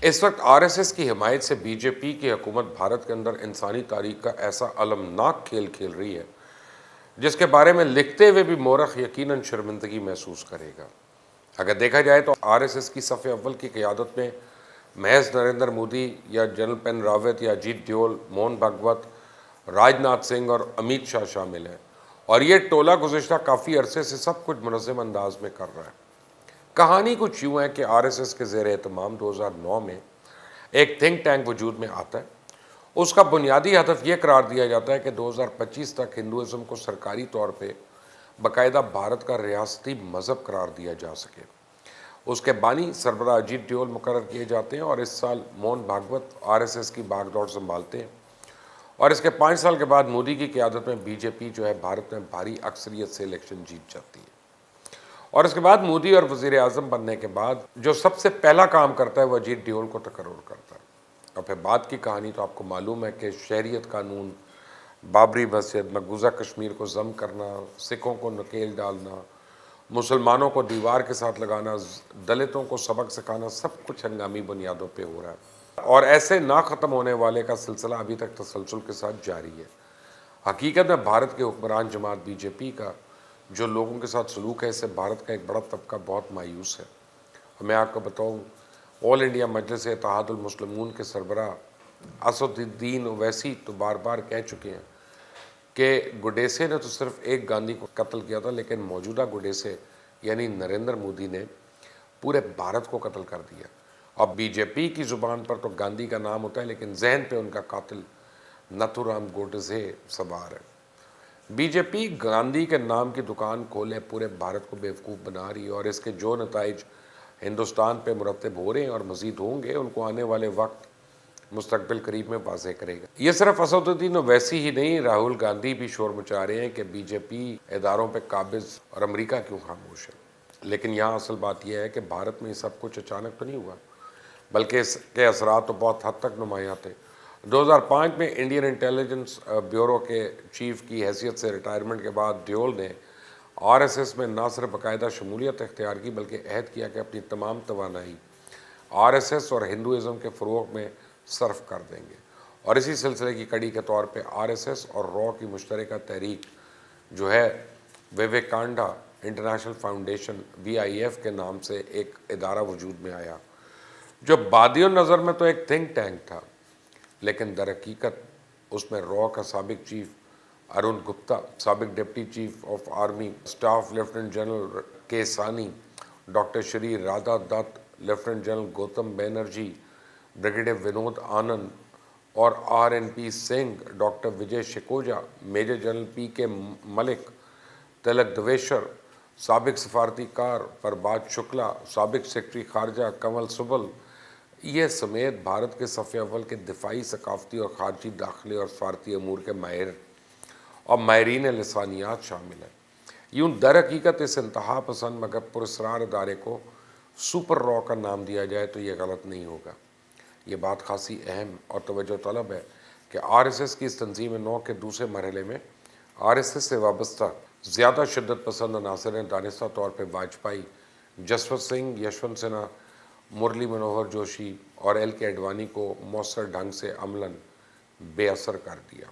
اس وقت RSS کی حمایت سے BJP کی حکومت بھارت کے اندر انسانی تاریخ کا ایسا المناک کھیل کھیل رہی ہے جس کے بارے میں لکھتے ہوئے بھی مورخ یقیناً شرمندگی محسوس کرے گا۔ اگر دیکھا جائے تو RSS کی صف اول کی قیادت میں محض نریندر مودی یا جنرل پین راوت یا اجیت ڈیول، موہن بھاگوت، راج ناتھ سنگھ اور امیت شاہ شامل ہیں، اور یہ ٹولہ گزشتہ کافی عرصے سے سب کچھ منظم انداز میں کر رہا ہے۔ کہانی کچھ یوں ہے کہ RSS کے زیر اہتمام 2009 میں ایک تھنک ٹینک وجود میں آتا ہے۔ اس کا بنیادی ہدف یہ قرار دیا جاتا ہے کہ 2025 تک ہندوازم کو سرکاری طور پہ باقاعدہ بھارت کا ریاستی مذہب قرار دیا جا سکے۔ اس کے بانی سربراہ اجیت ڈیول مقرر کیے جاتے ہیں اور اس سال موہن بھاگوت RSS کی باغ دوڑ سنبھالتے ہیں، اور اس کے 5 سال کے بعد مودی کی قیادت میں BJP جو ہے بھارت میں بھاری اکثریت سے الیکشن جیت جاتی ہے۔ اور اس کے بعد مودی اور وزیر اعظم بننے کے بعد جو سب سے پہلا کام کرتا ہے وہ اجیت ڈیول کو تقرر کرتا ہے۔ اور پھر بعد کی کہانی تو آپ کو معلوم ہے کہ شہریت قانون، بابری مسجد، مقبوضہ کشمیر کو ضم کرنا، سکھوں کو نکیل ڈالنا، مسلمانوں کو دیوار کے ساتھ لگانا، دلتوں کو سبق سکھانا، سب کچھ ہنگامی بنیادوں پہ ہو رہا ہے، اور ایسے نہ ختم ہونے والے کا سلسلہ ابھی تک تسلسل کے ساتھ جاری ہے۔ حقیقت میں بھارت کے حکمران جماعت BJP کا جو لوگوں کے ساتھ سلوک ہے، اس سے بھارت کا ایک بڑا طبقہ بہت مایوس ہے۔ اور میں آپ کو بتاؤں، آل انڈیا مجلس اتحاد المسلمون کے سربراہ اسد الدین اویسی تو بار بار کہہ چکے ہیں کہ گوڈسے نے تو صرف ایک گاندھی کو قتل کیا تھا، لیکن موجودہ گوڈسے یعنی نریندر مودی نے پورے بھارت کو قتل کر دیا۔ اب BJP کی زبان پر تو گاندھی کا نام ہوتا ہے، لیکن ذہن پہ ان کا قاتل نتھورام گوڈسے سوار ہے۔ BJP گاندھی کے نام کی دکان کھولے پورے بھارت کو بیوقوف بنا رہی ہے، اور اس کے جو نتائج ہندوستان پہ مرتب ہو رہے ہیں اور مزید ہوں گے، ان کو آنے والے وقت مستقبل قریب میں واضح کرے گا۔ یہ صرف اسد الدین اویسی ہی نہیں، راہل گاندھی بھی شور مچا رہے ہیں کہ BJP اداروں پہ قابض اور امریکہ کیوں خاموش ہے۔ لیکن یہاں اصل بات یہ ہے کہ بھارت میں یہ سب کچھ اچانک تو نہیں ہوا، بلکہ اس کے اثرات تو بہت حد تک نمایاں تھے۔ 2005 میں انڈین انٹیلیجنس بیورو کے چیف کی حیثیت سے ریٹائرمنٹ کے بعد ڈیول نے RSS میں نہ صرف باقاعدہ شمولیت اختیار کی، بلکہ عہد کیا کہ اپنی تمام توانائی RSS اور ہندوازم کے فروغ میں صرف کر دیں گے۔ اور اسی سلسلے کی کڑی کے طور پہ RSS اور RAW کی مشترکہ تحریک جو ہے وویکانڈا انٹرنیشنل فاؤنڈیشن VIF کے نام سے ایک ادارہ وجود میں آیا، جو بادی النظر میں تو ایک تھنک ٹینک تھا، لیکن در حقیقت اس میں RAW کا سابق چیف ارون گپتا، سابق deputy chief of army staff lieutenant general K Sawhney, doctor Shri Radha Dutt, lieutenant general Gautam Banerjee, brigadier Vinod Anand اور RNP Singh, doctor Vijay Sakhuja, major general PK Malik, Tilak Devasher, سابق سفارتی کار پربات شکلا، سابق سیکرٹری خارجہ کنول سبل، یہ سمیت بھارت کے صف اول کے دفاعی، ثقافتی اور خارجی، داخلی اور سفارتی امور کے ماہر اور ماہرین لسانیات شامل ہیں۔ یوں در حقیقت اس انتہا پسند مگر پراسرار ادارے کو سپر RAW کا نام دیا جائے تو یہ غلط نہیں ہوگا۔ یہ بات خاصی اہم اور توجہ طلب ہے کہ RSS کی اس تنظیم نو کے دوسرے مرحلے میں RSS سے وابستہ زیادہ شدت پسند عناصر نے دانستہ طور پہ واجپئی، جسونت سنگھ، یشونت سنہا، مرلی منوہر جوشی اور LK اڈوانی کو مؤثر ڈھنگ سے عملاً بے اثر کر دیا۔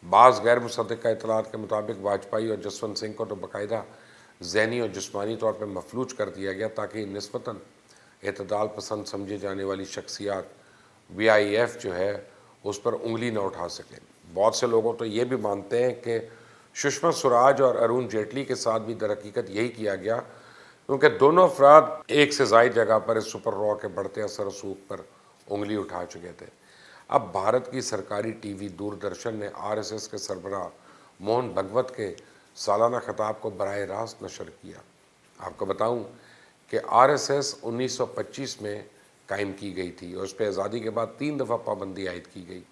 بعض غیر مصدقہ اطلاعات کے مطابق واجپئی اور جسونت سنگھ کو تو باقاعدہ ذہنی اور جسمانی طور پر مفلوج کر دیا گیا تاکہ نسبتاً اعتدال پسند سمجھی جانے والی شخصیات VIF جو ہے اس پر انگلی نہ اٹھا سکیں۔ بہت سے لوگوں تو یہ بھی مانتے ہیں کہ سشما سوراج اور ارون جیٹلی کے ساتھ بھی در حقیقت یہی کیا گیا، کیونکہ دونوں افراد ایک سے زائد جگہ پر اس سپر RAW کے بڑھتے اثر و رسوخ پر انگلی اٹھا چکے تھے۔ اب بھارت کی سرکاری TV دوردرشن نے RSS کے سربراہ موہن بھاگوت کے سالانہ خطاب کو براہ راست نشر کیا۔ آپ کو بتاؤں کہ RSS 1925 میں قائم کی گئی تھی اور اس پہ آزادی کے بعد 3 دفعہ پابندی عائد کی گئی،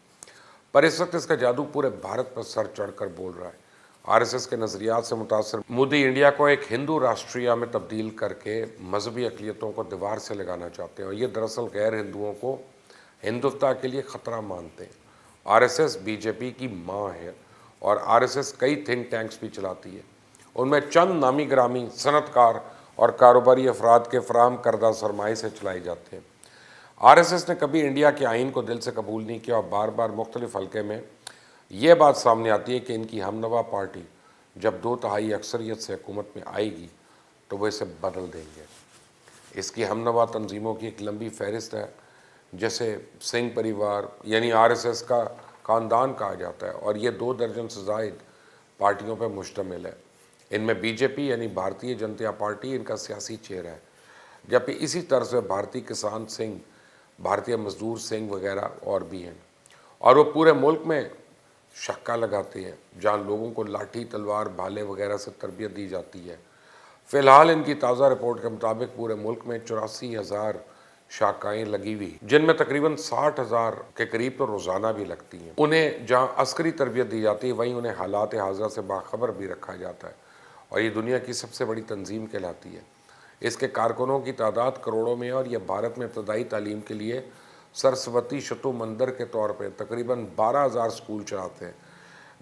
پر اس وقت اس کا جادو پورے بھارت پر سر چڑھ کر بول رہا ہے۔ RSS کے نظریات سے متاثر مودی انڈیا کو ایک ہندو راشٹریہ میں تبدیل کر کے مذہبی اقلیتوں کو دیوار سے لگانا چاہتے ہیں، اور یہ دراصل غیر ہندوؤں کو ہندوتوا کے لیے خطرہ مانتے ہیں۔ RSS BJP کی ماں ہے، اور RSS کئی تھنک ٹینکس بھی چلاتی ہے۔ ان میں چند نامی گرامی صنعت کار اور کاروباری افراد کے فراہم کردہ سرمائے سے چلائے جاتے ہیں۔ RSS نے کبھی انڈیا کے آئین کو دل سے قبول نہیں کیا اور بار بار مختلف حلقے میں یہ بات سامنے آتی ہے کہ ان کی ہمنوا پارٹی جب 2/3 اکثریت سے حکومت میں آئے گی تو وہ اسے بدل دیں گے۔ اس کی ہمنوا تنظیموں کی ایک لمبی فہرست ہے جیسے سنگھ پریوار یعنی RSS کا خاندان کہا جاتا ہے، اور یہ 2 درجن سے زائد پارٹیوں پر مشتمل ہے۔ ان میں BJP یعنی بھارتیہ جنتا پارٹی ان کا سیاسی چہرہ ہے، جبکہ اسی طرح سے بھارتی کسان سنگھ، بھارتیہ مزدور سنگھ وغیرہ اور بھی ہیں، اور وہ پورے ملک میں شکا لگاتے ہیں جہاں لوگوں کو لاٹھی تلوار بھالے وغیرہ سے تربیت دی جاتی ہے۔ فی الحال ان کی تازہ رپورٹ کے مطابق پورے ملک میں 84,000 شاخائیں لگی ہوئی، جن میں تقریباً 60,000 کے قریب تو روزانہ بھی لگتی ہیں۔ انہیں جہاں عسکری تربیت دی جاتی ہے وہیں انہیں حالات حاضرہ سے باخبر بھی رکھا جاتا ہے، اور یہ دنیا کی سب سے بڑی تنظیم کہلاتی ہے۔ اس کے کارکنوں کی تعداد کروڑوں میں ہے، اور یہ بھارت میں ابتدائی تعلیم کے لیے سرسوتی شتو مندر کے طور پہ تقریباً 12,000 اسکول چلاتے ہیں،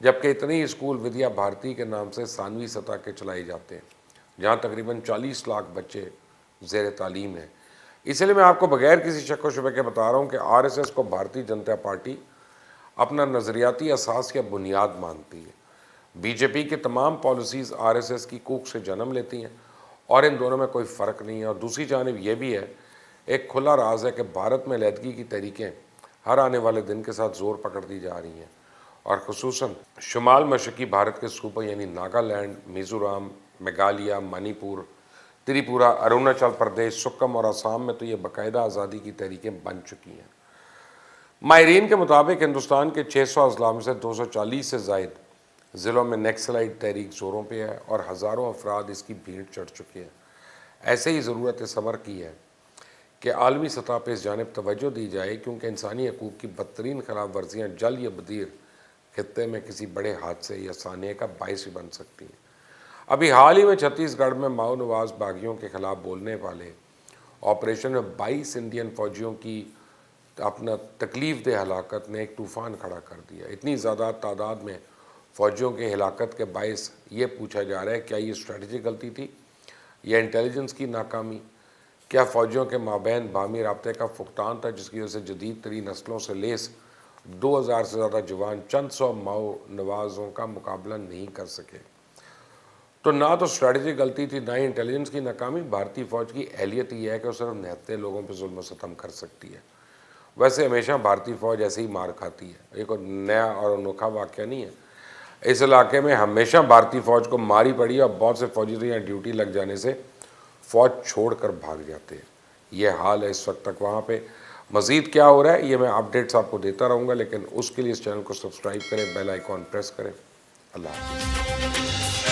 جبکہ اتنے ہی اسکول ودیا بھارتی کے نام سے ثانوی سطح کے چلائے جاتے ہیں، جہاں تقریباً 40 لاکھ بچے زیر تعلیم ہیں۔ اس لیے میں آپ کو بغیر کسی شک و شبہ کے بتا رہا ہوں کہ RSS کو بھارتی جنتا پارٹی اپنا نظریاتی اساس یا بنیاد مانتی ہے۔ BJP کی تمام پالیسیز RSS کی کوکھ سے جنم لیتی ہیں، اور ان دونوں میں کوئی فرق نہیں ہے۔ اور دوسری جانب یہ بھی ہے، ایک کھلا راز ہے کہ بھارت میں علیحدگی کی تحریکیں ہر آنے والے دن کے ساتھ زور پکڑتی جا رہی ہیں، اور خصوصاً شمال مشرقی بھارت کے صوبوں یعنی ناگالینڈ، میزورام، میگھالیہ، منی پور، تریپورہ، اروناچل پردیش، سکم اور آسام میں تو یہ باقاعدہ آزادی کی تحریکیں بن چکی ہیں۔ ماہرین کے مطابق ہندوستان کے 600 اضلاع میں سے 240 سے زائد ضلعوں میں نیکسلائٹ تحریک زوروں پہ ہے، اور ہزاروں افراد اس کی بھیڑ چڑھ چکے ہیں۔ ایسے ہی ضرورت صبر کی ہے کہ عالمی سطح پہ اس جانب توجہ دی جائے، کیونکہ انسانی حقوق کی بدترین خلاف ورزیاں جل یا بدیر خطے میں کسی بڑے حادثے یا سانحے کا باعث بھی بن سکتی ہیں۔ ابھی حال ہی میں چھتیس گڑھ میں ماؤ نواز باغیوں کے خلاف بولنے والے آپریشن میں 22 انڈین فوجیوں کی اپنا تکلیف دہ ہلاکت نے ایک طوفان کھڑا کر دیا۔ اتنی زیادہ تعداد میں فوجیوں کے ہلاکت کے باعث یہ پوچھا جا رہا ہے کیا یہ اسٹریٹجی غلطی تھی یا انٹیلیجنس کی ناکامی؟ کیا فوجیوں کے مابین باہمی رابطے کا فقدان تھا جس کی وجہ سے جدید ترین نسلوں سے لیس 2000 سے زیادہ جوان چند سو ماؤ نوازوں کا مقابلہ نہیں کر سکے؟ تو نہ تو اسٹریٹجی غلطی تھی، نہ ہی انٹیلیجنس کی ناکامی۔ بھارتی فوج کی اہلیت یہ ہے کہ وہ صرف نہتے لوگوں پہ ظلم و ستم کر سکتی ہے۔ ویسے ہمیشہ بھارتی فوج ایسے ہی مار کھاتی ہے، یہ کوئی نیا اور انوکھا واقعہ نہیں ہے۔ اس علاقے میں ہمیشہ بھارتی فوج کو ماری پڑی ہے، اور بہت سے فوجی تو یہاں ڈیوٹی لگ جانے سے فوج چھوڑ کر بھاگ جاتے ہیں۔ یہ حال ہے اس وقت تک وہاں پہ۔ مزید کیا ہو رہا ہے یہ میں اپڈیٹس آپ کو دیتا رہوں گا، لیکن اس کے لیے اس چینل کو سبسکرائب کریں، بیل آئیکن پریس کریں۔ اللہ حافظ۔